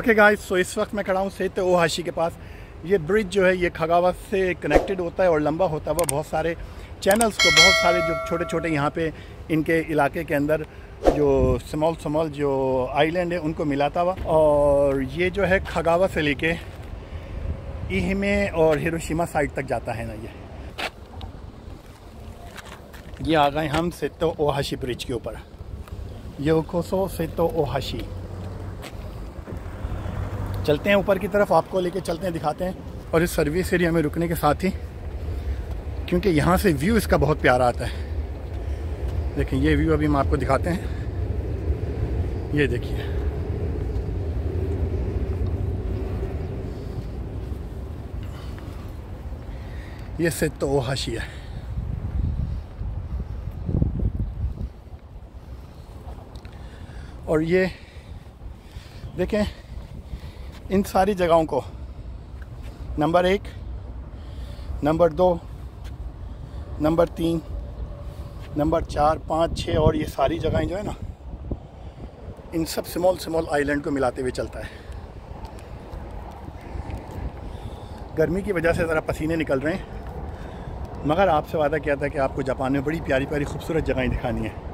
Okay guys, सो इस वक्त मैं खड़ा हूँ सेत ओहाशी के पास। ये ब्रिज जो है ये खगावा से कनेक्टेड होता है और लंबा होता है। वह बहुत सारे चैनल्स को, बहुत सारे जो छोटे छोटे यहाँ पे इनके इलाके के अंदर जो स्मॉल जो आइलैंड है उनको मिलाता हुआ। और ये जो है खगावा से लेके इहिमे और हिरोशिमा साइड तक जाता है ना। ये आ गए हम सेतो ओहाशी ब्रिज के ऊपर। योकोसो सेतो ओहाशी। चलते हैं ऊपर की तरफ, आपको लेके चलते हैं, दिखाते हैं। और इस सर्विस एरिया में रुकने के साथ ही, क्योंकि यहाँ से व्यू इसका बहुत प्यारा आता है। देखिए ये व्यू अभी हम आपको दिखाते हैं। ये देखिए, ये सेतो ओहाशी है। और ये देखें, इन सारी जगहों को नंबर 1, नंबर 2, नंबर 3, नंबर 4, 5, 6 और ये सारी जगहें जो है ना, इन सब स्मॉल आइलैंड को मिलाते हुए चलता है। गर्मी की वजह से ज़रा पसीने निकल रहे हैं, मगर आपसे वादा किया था कि आपको जापान में बड़ी प्यारी प्यारी खूबसूरत जगहें दिखानी है।